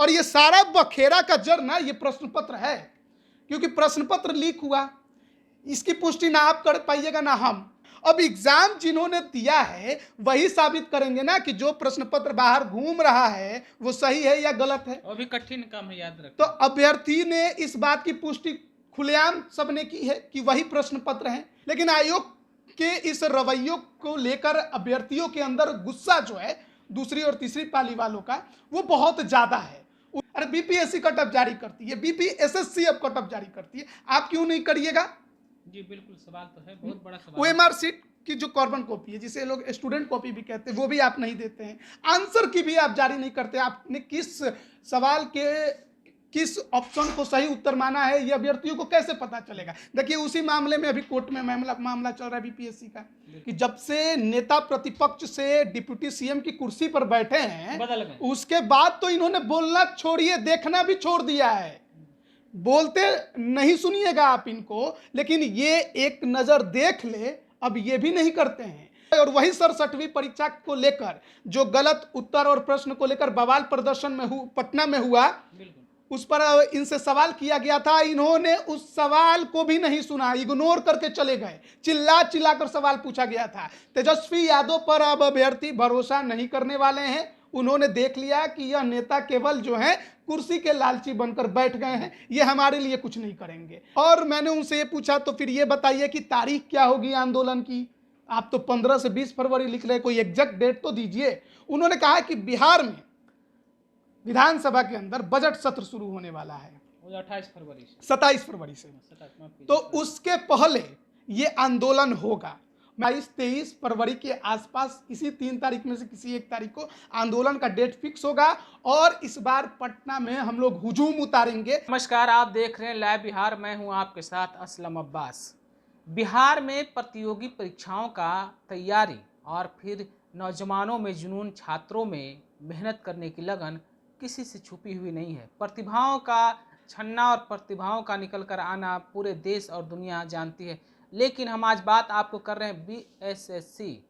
और ये सारा बखेरा का जड़ ना ये प्रश्न पत्र है, क्योंकि प्रश्न पत्र लीक हुआ, इसकी पुष्टि ना आप कर पाइएगा ना हम। अब एग्जाम जिन्होंने दिया है वही साबित करेंगे ना कि जो प्रश्न पत्र बाहर घूम रहा है वो सही है या गलत है। वो भी कठिन काम है, याद रखें। तो अभ्यर्थी ने इस बात की पुष्टि खुलेआम सबने की है कि वही प्रश्न पत्र हैं, लेकिन आयोग के इस रवैयों को लेकर अभ्यर्थियों के अंदर गुस्सा जो है दूसरी और तीसरी पाली वालों का वो बहुत ज्यादा है। अरे बीपीएससी कट ऑफ जारी करती है, बीपीएसएससी अब कट ऑफ जारी करती है, आप क्यों नहीं करिएगा? जी बिल्कुल, सवाल तो है, बहुत बड़ा सवाल। ओएमआर सीट की जो कार्बन कॉपी है जिसे लोग स्टूडेंट कॉपी भी कहते हैं वो भी आप नहीं देते हैं, आंसर की भी आप जारी नहीं करते। आपने किस सवाल के किस ऑप्शन को सही उत्तर माना है ये अभ्यर्थियों को कैसे पता चलेगा? देखिए उसी मामले में अभी कोर्ट में मामला चल रहा है बीपीएससी का कि जब से नेता प्रतिपक्ष से डिप्टी सीएम की कुर्सी पर बैठे हैं बदल गए, उसके बाद तो इन्होंने बोलना छोड़िए देखना भी छोड़ दिया है। बोलते नहीं सुनिएगा आप इनको, लेकिन ये एक नजर देख ले अब ये भी नहीं करते हैं। और वही 67वीं परीक्षा को लेकर जो गलत उत्तर और प्रश्न को लेकर बवाल प्रदर्शन में पटना में हुआ, उस पर इनसे सवाल किया गया था, इन्होंने उस सवाल को भी नहीं सुना, इग्नोर करके चले गए। चिल्ला चिल्ला कर सवाल पूछा गया था। तेजस्वी यादव पर अब अभ्यर्थी भरोसा नहीं करने वाले हैं। उन्होंने देख लिया कि यह नेता केवल जो है कुर्सी के लालची बनकर बैठ गए हैं, ये हमारे लिए कुछ नहीं करेंगे। और मैंने उनसे ये पूछा तो फिर ये बताइए कि तारीख क्या होगी आंदोलन की? आप तो 15 से 20 फरवरी लिख रहे, कोई एग्जैक्ट डेट तो दीजिए। उन्होंने कहा कि बिहार में विधानसभा के अंदर बजट सत्र शुरू होने वाला है 28 फरवरी से, 27 फरवरी से, तो उसके पहले ये आंदोलन होगा। 22-23 फरवरी के आसपास इसी 3 तारीख में से किसी एक तारीख को आंदोलन का डेट फिक्स होगा और इस बार पटना में हम लोग हुजूम उतारेंगे। नमस्कार, आप देख रहे हैं लाइव बिहार, मैं हूं आपके साथ असलम अब्बास। बिहार में प्रतियोगी परीक्षाओं का तैयारी और फिर नौजवानों में जुनून, छात्रों में मेहनत करने की लगन किसी से छुपी हुई नहीं है। प्रतिभाओं का छन्ना और प्रतिभाओं का निकल कर आना पूरे देश और दुनिया जानती है। लेकिन हम आज बात आपको कर रहे हैं बीएसएससी,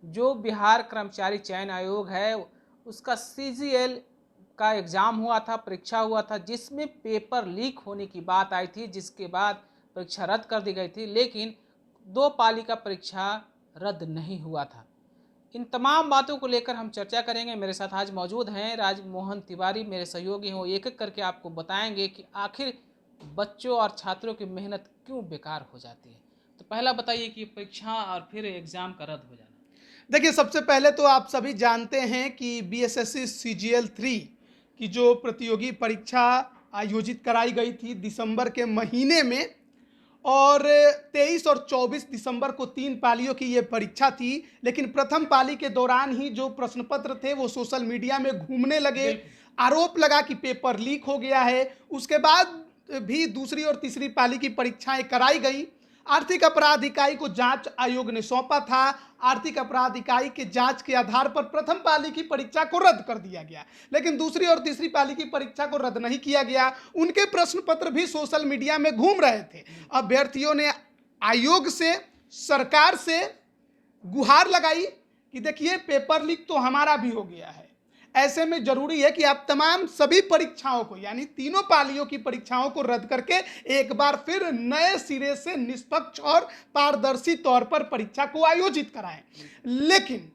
जो बिहार कर्मचारी चयन आयोग है, उसका सीजीएल का एग्ज़ाम हुआ था, परीक्षा हुआ था, जिसमें पेपर लीक होने की बात आई थी, जिसके बाद परीक्षा रद्द कर दी गई थी। लेकिन 2 पाली का परीक्षा रद्द नहीं हुआ था। इन तमाम बातों को लेकर हम चर्चा करेंगे। मेरे साथ आज मौजूद हैं राजमोहन तिवारी, मेरे सहयोगी हैं। एक एक करके आपको बताएंगे कि आखिर बच्चों और छात्रों की मेहनत क्यों बेकार हो जाती है। तो पहला बताइए कि परीक्षा और फिर एग्ज़ाम का रद्द हो जाना। देखिए सबसे पहले तो आप सभी जानते हैं कि बीएसएससी सीजीएल 3 की जो प्रतियोगी परीक्षा आयोजित कराई गई थी दिसंबर के महीने में, और 23 और 24 दिसंबर को 3 पालियों की ये परीक्षा थी। लेकिन प्रथम पाली के दौरान ही जो प्रश्न पत्र थे वो सोशल मीडिया में घूमने लगे, आरोप लगा कि पेपर लीक हो गया है। उसके बाद भी दूसरी और तीसरी पाली की परीक्षाएं कराई गई। आर्थिक अपराध इकाई को जांच आयोग ने सौंपा था। आर्थिक अपराध इकाई के जांच के आधार पर प्रथम पाली की परीक्षा को रद्द कर दिया गया, लेकिन दूसरी और तीसरी पाली की परीक्षा को रद्द नहीं किया गया। उनके प्रश्न पत्र भी सोशल मीडिया में घूम रहे थे। अभ्यर्थियों ने आयोग से, सरकार से गुहार लगाई कि देखिए पेपर लीक तो हमारा भी हो गया है, ऐसे में जरूरी है कि आप तमाम सभी परीक्षाओं को, यानी तीनों पालियों की परीक्षाओं को रद्द करके एक बार फिर नए सिरे से निष्पक्ष और पारदर्शी तौर पर परीक्षा को आयोजित कराएं। लेकिन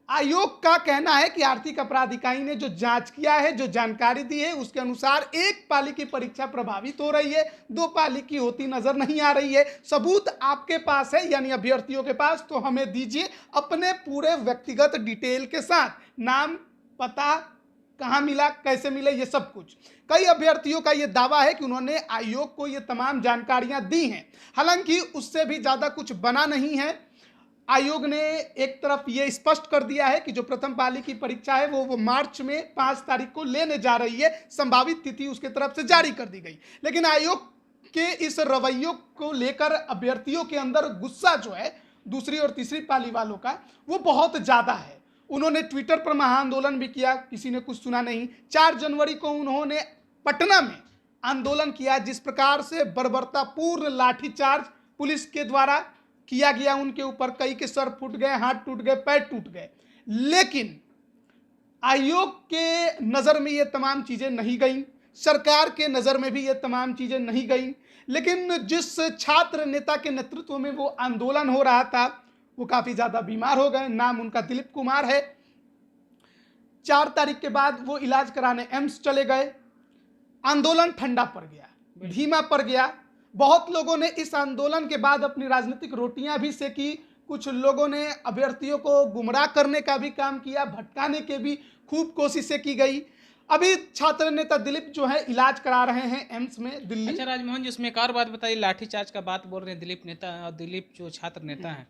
आयोग का कहना है कि आर्थिक अपराध इकाई ने जो जांच किया है, जो जानकारी दी है, उसके अनुसार 1 पाली की परीक्षा प्रभावित हो रही है, 2 पाली की होती नजर नहीं आ रही है। सबूत आपके पास है, यानी अभ्यर्थियों के पास, तो हमें दीजिए अपने पूरे व्यक्तिगत डिटेल के साथ, नाम, पता, कहाँ मिला, कैसे मिले, ये सब कुछ। कई अभ्यर्थियों का ये दावा है कि उन्होंने आयोग को ये तमाम जानकारियां दी हैं, हालांकि उससे भी ज्यादा कुछ बना नहीं है। आयोग ने एक तरफ ये स्पष्ट कर दिया है कि जो प्रथम पाली की परीक्षा है वो मार्च में 5 तारीख को लेने जा रही है, संभावित तिथि उसके तरफ से जारी कर दी गई। लेकिन आयोग के इस रवैयों को लेकर अभ्यर्थियों के अंदर गुस्सा जो है दूसरी और तीसरी पाली वालों का वो बहुत ज्यादा है। उन्होंने ट्विटर पर महाआंदोलन भी किया, किसी ने कुछ सुना नहीं। 4 जनवरी को उन्होंने पटना में आंदोलन किया, जिस प्रकार से बर्बरतापूर्ण लाठीचार्ज पुलिस के द्वारा किया गया उनके ऊपर, कई के सर फूट गए, हाथ टूट गए, पैर टूट गए। लेकिन आयोग के नज़र में ये तमाम चीज़ें नहीं गईं, सरकार के नज़र में भी ये तमाम चीज़ें नहीं गईं, लेकिन जिस छात्र नेता के नेतृत्व में वो आंदोलन हो रहा था वो काफ़ी ज़्यादा बीमार हो गए। नाम उनका दिलीप कुमार है। 4 तारीख के बाद वो इलाज कराने एम्स चले गए। आंदोलन ठंडा पड़ गया, धीमा पड़ गया। बहुत लोगों ने इस आंदोलन के बाद अपनी राजनीतिक रोटियां भी सेकी। कुछ लोगों ने अभ्यर्थियों को गुमराह करने का भी काम किया, भटकाने के भी खूब कोशिशें की गई। अभी छात्र नेता दिलीप जो है इलाज करा रहे हैं एम्स में दिल्ली। अच्छा राजमोहन जी, उसमें एक और बात बताइए, लाठीचार्ज का बात बोल रहे हैं दिलीप नेता और दिलीप जो छात्र नेता हैं,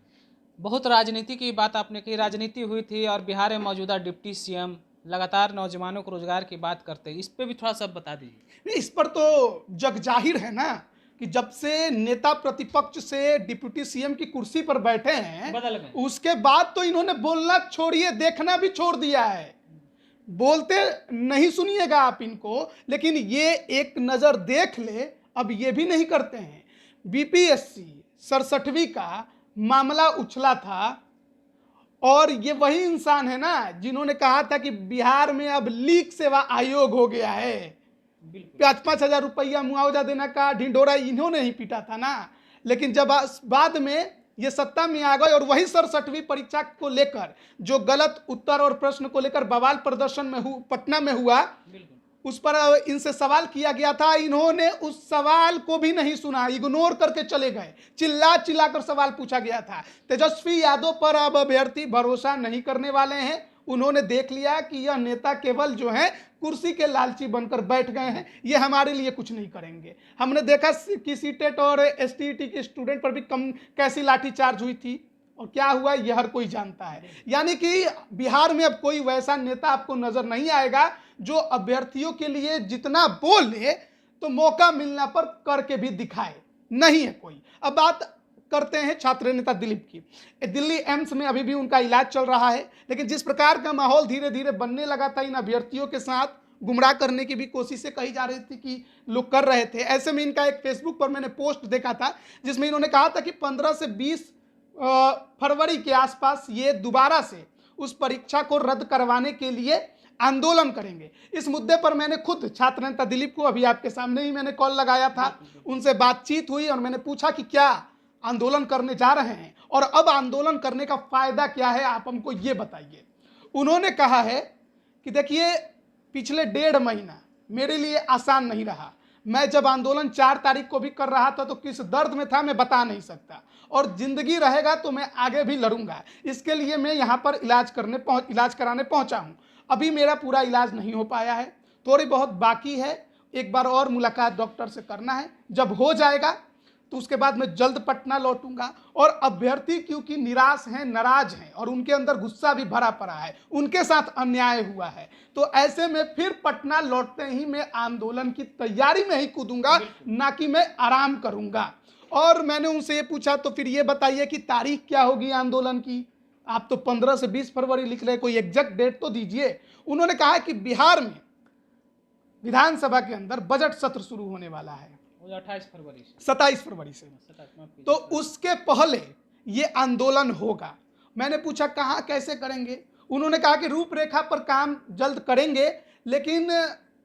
बहुत राजनीति की बात आपने की, राजनीति हुई थी और बिहार में मौजूदा डिप्टी सीएम लगातार नौजवानों को रोजगार की बात करते हैं, इस पे भी थोड़ा सा बता दीजिए। नहीं, इस पर तो जग जाहिर है ना कि जब से नेता प्रतिपक्ष से डिप्टी सीएम की कुर्सी पर बैठे हैं बदल गए, उसके बाद तो इन्होंने बोलना छोड़िए, देखना भी छोड़ दिया है। बोलते नहीं सुनिएगा आप इनको, लेकिन ये एक नज़र देख ले, अब ये भी नहीं करते हैं। बीपीएससी 67वीं का मामला उछला था और ये वही इंसान है ना जिन्होंने कहा था कि बिहार में अब लीक सेवा आयोग हो गया है। 5-5 हजार रुपया मुआवजा देने का ढिंढोरा इन्होंने ही पीटा था ना। लेकिन जब बाद में ये सत्ता में आ गए और वही 67वीं परीक्षा को लेकर जो गलत उत्तर और प्रश्न को लेकर बवाल प्रदर्शन में पटना में हुआ, उस पर इनसे सवाल किया गया था, इन्होंने उस सवाल को भी नहीं सुना, इग्नोर करके चले गए। चिल्ला चिल्ला कर सवाल पूछा गया था। तेजस्वी यादव पर अब अभ्यर्थी भरोसा नहीं करने वाले हैं। उन्होंने देख लिया कि यह नेता केवल जो है कुर्सी के लालची बनकर बैठ गए हैं, ये हमारे लिए कुछ नहीं करेंगे। हमने देखा कि सीटेट और एसटीईटी के स्टूडेंट पर भी कैसी लाठीचार्ज हुई थी और क्या हुआ यह हर कोई जानता है। यानी कि बिहार में अब कोई वैसा नेता आपको नजर नहीं आएगा जो अभ्यर्थियों के लिए जितना बोले तो मौका मिलने पर करके भी दिखाए, नहीं है कोई। अब बात करते हैं छात्र नेता दिलीप की। दिल्ली एम्स में अभी भी उनका इलाज चल रहा है, लेकिन जिस प्रकार का माहौल धीरे धीरे बनने लगा था, इन अभ्यर्थियों के साथ गुमराह करने की भी कोशिशें कही जा रही थी कि लोग कर रहे थे। ऐसे में इनका एक फेसबुक पर मैंने पोस्ट देखा था जिसमें इन्होंने कहा था कि 15 से 20 फरवरी के आसपास ये दोबारा से उस परीक्षा को रद्द करवाने के लिए आंदोलन करेंगे। इस मुद्दे पर मैंने खुद छात्र नेता दिलीप को अभी आपके सामने ही मैंने कॉल लगाया था, उनसे बातचीत हुई और मैंने पूछा कि क्या आंदोलन करने जा रहे हैं और अब आंदोलन करने का फायदा क्या है, आप हमको ये बताइए। उन्होंने कहा है कि देखिए, पिछले 1.5 महीना मेरे लिए आसान नहीं रहा। मैं जब आंदोलन 4 तारीख को भी कर रहा था तो किस दर्द में था मैं बता नहीं सकता, और जिंदगी रहेगा तो मैं आगे भी लड़ूंगा। इसके लिए मैं यहाँ पर इलाज कराने पहुंचा हूँ। अभी मेरा पूरा इलाज नहीं हो पाया है, थोड़ी बहुत बाकी है, एक बार और मुलाकात डॉक्टर से करना है। जब हो जाएगा तो उसके बाद मैं जल्द पटना लौटूंगा। और अभ्यर्थी क्योंकि निराश हैं, नाराज हैं और उनके अंदर गुस्सा भी भरा पड़ा है, उनके साथ अन्याय हुआ है, तो ऐसे में फिर पटना लौटते ही मैं आंदोलन की तैयारी में ही कूदूंगा, ना कि मैं आराम करूंगा। और मैंने उनसे ये पूछा तो फिर ये बताइए कि तारीख क्या होगी आंदोलन की। आप तो 15 से 20 फरवरी लिख रहे, कोई एग्जैक्ट डेट तो दीजिए। उन्होंने कहा कि बिहार में विधानसभा के अंदर बजट सत्र शुरू होने वाला है 28 फरवरी से, 27 फरवरी से, तो उसके पहले ये आंदोलन होगा। मैंने पूछा कहाँ कैसे करेंगे। उन्होंने कहा कि रूपरेखा पर काम जल्द करेंगे, लेकिन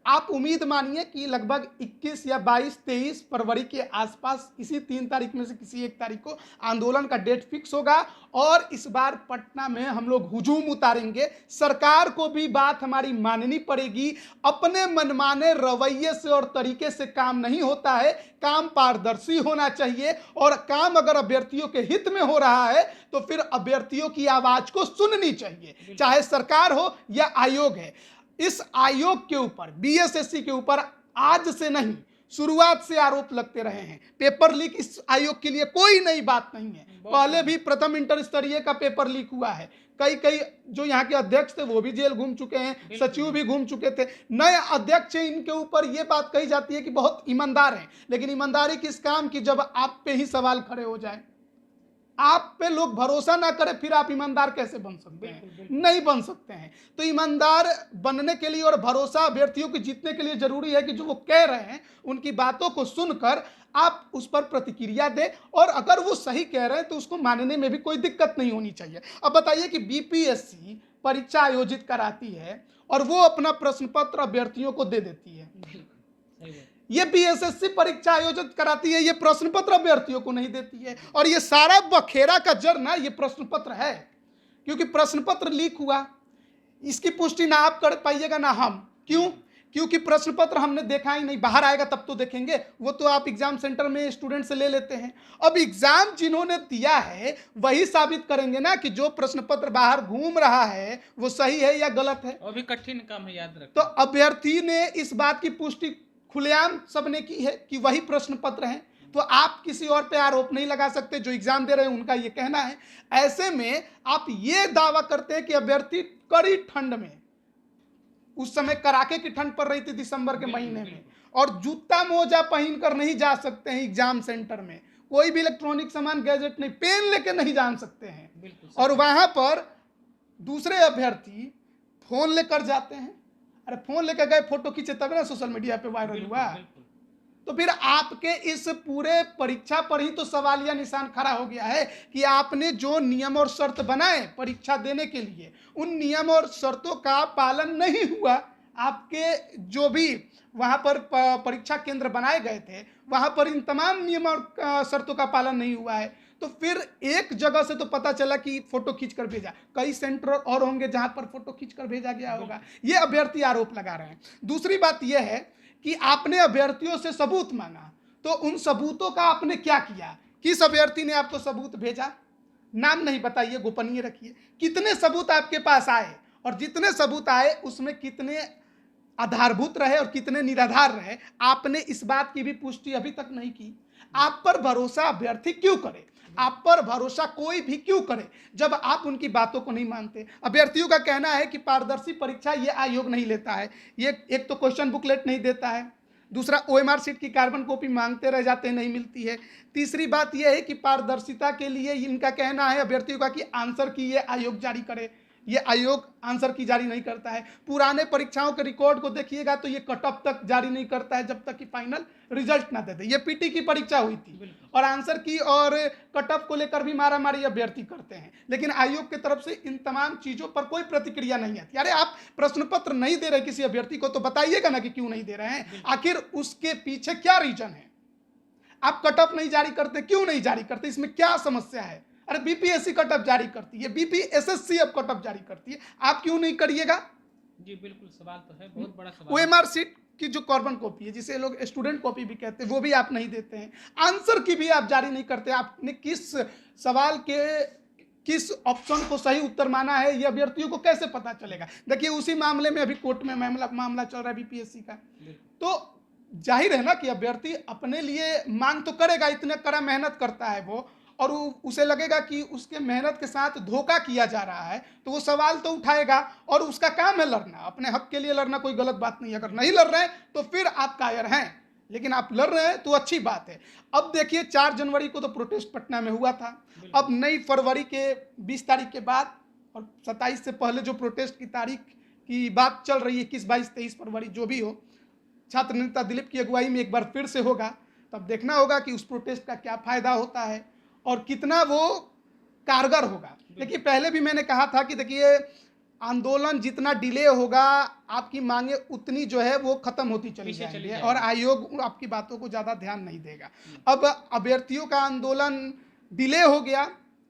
आप उम्मीद मानिए कि लगभग 21 या 22-23 फरवरी के आसपास इसी 3 तारीख में से किसी एक तारीख को आंदोलन का डेट फिक्स होगा और इस बार पटना में हम लोग हुजूम उतारेंगे। सरकार को भी बात हमारी माननी पड़ेगी। अपने मनमाने रवैये से और तरीके से काम नहीं होता है, काम पारदर्शी होना चाहिए और काम अगर अभ्यर्थियों के हित में हो रहा है तो फिर अभ्यर्थियों की आवाज को सुननी चाहिए, चाहे सरकार हो या आयोग है। इस आयोग के ऊपर, बीएसएससी के ऊपर आज से नहीं, शुरुआत से आरोप लगते रहे हैं। पेपर लीक इस आयोग के लिए कोई नई बात नहीं है। पहले भी प्रथम इंटर स्तरीय का पेपर लीक हुआ है। कई जो यहाँ के अध्यक्ष थे वो भी जेल घूम चुके हैं, सचिव भी घूम चुके थे। नए अध्यक्ष इनके ऊपर ये बात कही जाती है कि बहुत ईमानदार हैं, लेकिन ईमानदारी किस काम की जब आप पे ही सवाल खड़े हो जाए। आप पे लोग भरोसा ना करें, फिर आप ईमानदार कैसे बन सकते हैं? नहीं बन सकते हैं। तो ईमानदार बनने के लिए और भरोसा अभ्यर्थियों के जीतने के लिए जरूरी है कि जो वो कह रहे हैं उनकी बातों को सुनकर आप उस पर प्रतिक्रिया दें, और अगर वो सही कह रहे हैं तो उसको मानने में भी कोई दिक्कत नहीं होनी चाहिए। अब बताइए कि बीपीएससी परीक्षा आयोजित कराती है और वो अपना प्रश्न पत्र अभ्यर्थियों को दे देती है। ये बीएसएससी परीक्षा आयोजित कराती है, ये प्रश्न पत्र अभ्यर्थियों को नहीं देती है। और ये सारा बखेरा का जड़ ना ये प्रश्न पत्र है, क्योंकि प्रश्न पत्र लीक हुआ, इसकी पुष्टि ना आप कर पाइएगा ना हम। क्यों? क्योंकि प्रश्न पत्र हमने देखा ही नहीं, बाहर आएगा तब तो देखेंगे, वो तो आप एग्जाम सेंटर में स्टूडेंट से ले लेते हैं। अब एग्जाम जिन्होंने दिया है वही साबित करेंगे ना कि जो प्रश्न पत्र बाहर घूम रहा है वो सही है या गलत है। वो भी कठिन काम है, याद रखें। तो अभ्यर्थी ने इस बात की पुष्टि खुलेआम सबने की है कि वही प्रश्न पत्र हैं, तो आप किसी और पे आरोप नहीं लगा सकते। जो एग्जाम दे रहे हैं उनका ये कहना है। ऐसे में आप ये दावा करते हैं कि अभ्यर्थी कड़ी ठंड में, उस समय कड़ाके की ठंड पड़ रही थी दिसंबर के महीने में, और जूता मोजा पहनकर नहीं जा सकते हैं एग्जाम सेंटर में, कोई भी इलेक्ट्रॉनिक सामान गैजेट नहीं, पेन लेके नहीं जा सकते हैं, और वहां पर दूसरे अभ्यर्थी फोन लेकर जाते हैं। अरे फोन लेकर गए, फोटो खींचे तब ना सोशल मीडिया पे वायरल हुआ। तो फिर आपके इस पूरे परीक्षा पर ही तो सवालिया निशान खड़ा हो गया है कि आपने जो नियम और शर्त बनाए परीक्षा देने के लिए, उन नियम और शर्तों का पालन नहीं हुआ। आपके जो भी वहां पर परीक्षा केंद्र बनाए गए थे वहां पर इन तमाम नियम और शर्तों का पालन नहीं हुआ है। तो फिर एक जगह से तो पता चला कि फोटो खींचकर भेजा, कई सेंटर और होंगे जहां पर फोटो खींचकर भेजा गया होगा। ये अभ्यर्थी आरोप लगा रहे हैं। दूसरी बात यह है कि आपने अभ्यर्थियों से सबूत मांगा, तो उन सबूतों का आपने क्या किया? किस अभ्यर्थी ने आपको सबूत भेजा? नाम नहीं बताइए, गोपनीय रखिए। कितने सबूत आपके पास आए, और जितने सबूत आए उसमें कितने आधारभूत रहे और कितने निराधार रहे? आपने इस बात की भी पुष्टि अभी तक नहीं की। आप पर भरोसा अभ्यर्थी क्यों करे? आप पर भरोसा कोई भी क्यों करे जब आप उनकी बातों को नहीं मानते? अभ्यर्थियों का कहना है कि पारदर्शी परीक्षा ये आयोग नहीं लेता है। ये एक तो क्वेश्चन बुकलेट नहीं देता है, दूसरा ओएमआर शीट की कार्बन कॉपी मांगते रह जाते हैं, नहीं मिलती है। तीसरी बात यह है कि पारदर्शिता के लिए इनका कहना है अभ्यर्थियों का कि आंसर की ये आयोग जारी करे। ये आयोग आंसर की जारी नहीं करता है। पुराने परीक्षाओं के रिकॉर्ड को देखिएगा तो ये कट ऑफ तक जारी नहीं करता है जब तक कि फाइनल रिजल्ट ना दे दे। ये पीटी की परीक्षा हुई थी और आंसर की और कट ऑफ को लेकर भी मारामारी अभ्यर्थी करते हैं, लेकिन आयोग की तरफ से इन तमाम चीजों पर कोई प्रतिक्रिया नहीं आती। अरे आप प्रश्न पत्र नहीं दे रहे किसी अभ्यर्थी को तो बताइएगा ना कि क्यों नहीं दे रहे हैं, आखिर उसके पीछे क्या रीजन है। आप कट ऑफ नहीं जारी करते, क्यों नहीं जारी करते, इसमें क्या समस्या है? अरे बीपीएससी कट ऑफ जारी करती है, बीपीएसएससी अब कट ऑफ जारी करती है, आप क्यों नहीं करिएगा? जी बिल्कुल, सवाल तो है, बहुत बड़ा सवाल। ओएमआर शीट की जो कार्बन कॉपी है, जिसे लोग स्टूडेंट कॉपी भी कहते हैं, वो भी आप नहीं देते हैं। आंसर की भी आप जारी नहीं करते। आपने किस सवाल के किस ऑप्शन को सही उत्तर माना है ये अभ्यर्थियों को कैसे पता चलेगा? देखिए उसी मामले में अभी कोर्ट में मामला चल रहा है बीपीएससी का। तो जाहिर है ना कि अभ्यर्थी अपने लिए मांग तो करेगा, इतने कड़ा मेहनत करता है वो, और उसे लगेगा कि उसके मेहनत के साथ धोखा किया जा रहा है, तो वो सवाल तो उठाएगा और उसका काम है लड़ना, अपने हक के लिए लड़ना, कोई गलत बात नहीं है। अगर नहीं लड़ रहे हैं तो फिर आप कायर हैं, लेकिन आप लड़ रहे हैं तो अच्छी बात है। अब देखिए 4 जनवरी को तो प्रोटेस्ट पटना में हुआ था, अब नई फरवरी के 20 तारीख के बाद और 27 से पहले जो प्रोटेस्ट की तारीख की बात चल रही है, 21, 22, 23 फरवरी जो भी हो, छात्र नेता दिलीप की अगुवाई में एक बार फिर से होगा। तब देखना होगा कि उस प्रोटेस्ट का क्या फायदा होता है और कितना वो कारगर होगा। देखिए पहले भी मैंने कहा था कि देखिए आंदोलन जितना डिले होगा आपकी मांगे उतनी जो है वो खत्म होती चली जाएंगी और आयोग आपकी बातों को ज़्यादा ध्यान नहीं देगा। अब अभ्यर्थियों का आंदोलन डिले हो गया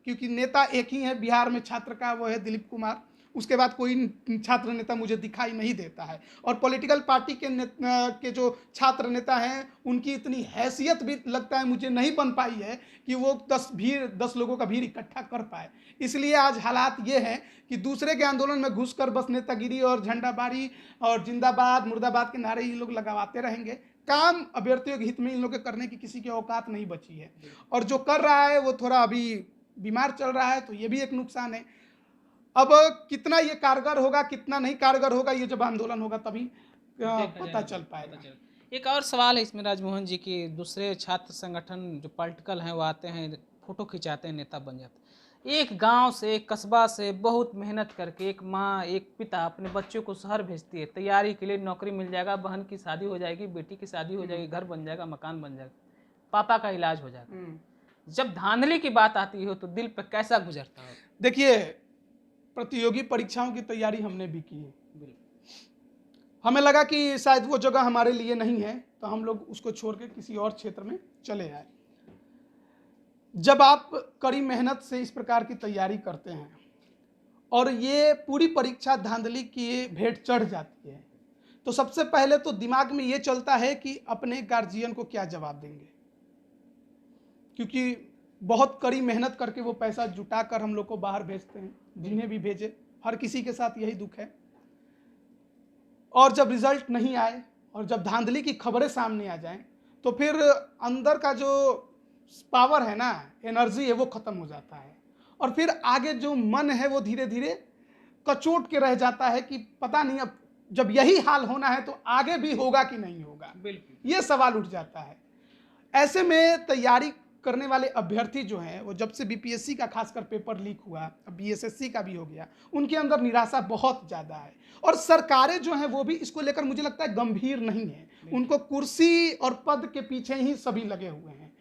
क्योंकि नेता एक ही है बिहार में छात्र का, वो है दिलीप कुमार। उसके बाद कोई छात्र नेता मुझे दिखाई नहीं देता है, और पॉलिटिकल पार्टी के जो छात्र नेता हैं उनकी इतनी हैसियत भी लगता है मुझे नहीं बन पाई है कि वो 10 लोगों का भीड़ इकट्ठा कर पाए। इसलिए आज हालात ये हैं कि दूसरे के आंदोलन में घुसकर बस नेतागिरी और झंडाबारी और जिंदाबाद मुर्दाबाद के नारे ये लोग लगवाते रहेंगे। काम अभ्यर्थियों के हित में इन लोगों के करने की किसी की औकात नहीं बची है, और जो कर रहा है वो थोड़ा अभी बीमार चल रहा है, तो ये भी एक नुकसान है। अब कितना ये कारगर होगा कितना नहीं कारगर होगा ये जब आंदोलन होगा तभी पता चल पाएगा। एक और सवाल है इसमें राजमोहन जी की, दूसरे छात्र संगठन जो पॉलिटिकल हैं वो आते हैं फोटो खिंचाते हैं, नेता बन जाते हैं। एक गांव से, एक कस्बा से बहुत मेहनत करके एक माँ, एक पिता अपने बच्चों को शहर भेजती है तैयारी के लिए, नौकरी मिल जाएगा, बहन की शादी हो जाएगी, बेटी की शादी हो जाएगी, घर बन जाएगा, मकान बन जाएगा, पापा का इलाज हो जाएगा। जब धांधली की बात आती हो तो दिल पे कैसा गुजरता हो? देखिए, प्रतियोगी परीक्षाओं की तैयारी हमने भी की है। हमें लगा कि शायद वो जगह हमारे लिए नहीं है, तो हम लोग उसको छोड़ के किसी और क्षेत्र में चले आए। जब आप कड़ी मेहनत से इस प्रकार की तैयारी करते हैं और ये पूरी परीक्षा धांधली की भेंट चढ़ जाती है, तो सबसे पहले तो दिमाग में ये चलता है कि अपने गार्जियन को क्या जवाब देंगे, क्योंकि बहुत कड़ी मेहनत करके वो पैसा जुटा कर हम लोग को बाहर भेजते हैं, जिन्हें भी भेजे, हर किसी के साथ यही दुख है। और जब रिजल्ट नहीं आए और जब धांधली की खबरें सामने आ जाएं, तो फिर अंदर का जो पावर है ना, एनर्जी है, वो खत्म हो जाता है और फिर आगे जो मन है वो धीरे धीरे कचोट के रह जाता है कि पता नहीं अब जब यही हाल होना है तो आगे भी होगा कि नहीं होगा। बिल्कुल, ये सवाल उठ जाता है। ऐसे में तैयारी करने वाले अभ्यर्थी जो हैं, वो जब से बीपीएससी का खासकर पेपर लीक हुआ, अब बीएसएससी का भी हो गया, उनके अंदर निराशा बहुत ज़्यादा है और सरकारें जो हैं वो भी इसको लेकर मुझे लगता है गंभीर नहीं है। उनको कुर्सी और पद के पीछे ही सभी लगे हुए हैं,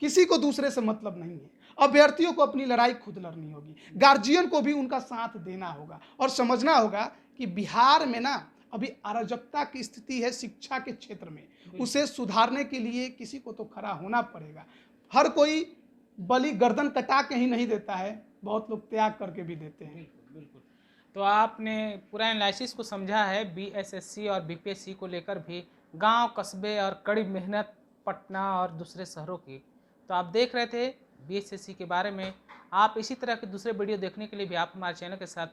किसी को दूसरे से मतलब नहीं है। अभ्यर्थियों को अपनी लड़ाई खुद लड़नी होगी, गार्जियन को भी उनका साथ देना होगा और समझना होगा कि बिहार में ना अभी अराजकता की स्थिति है शिक्षा के क्षेत्र में, उसे सुधारने के लिए किसी को तो खड़ा होना पड़ेगा। हर कोई बलि गर्दन कटा के ही नहीं देता है, बहुत लोग त्याग करके भी देते हैं। बिल्कुल, बिल्कुल। तो आपने पूरा एनालिसिस को समझा है, बीएसएससी और बीपीएससी को लेकर भी गांव, कस्बे और कड़ी मेहनत पटना और दूसरे शहरों की। तो आप देख रहे थे बीएसएससी के बारे में। आप इसी तरह के दूसरे वीडियो देखने के लिए भी आप हमारे चैनल के साथ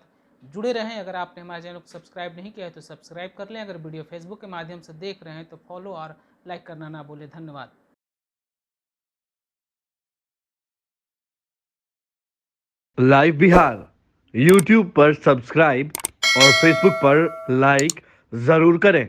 जुड़े रहें। अगर आपने हमारे चैनल को सब्सक्राइब नहीं किया है तो सब्सक्राइब कर लें। अगर वीडियो फेसबुक के माध्यम से देख रहे हैं तो फॉलो और लाइक करना ना भूलें। धन्यवाद। लाइव बिहार यूट्यूब पर सब्सक्राइब और फेसबुक पर लाइक जरूर करें।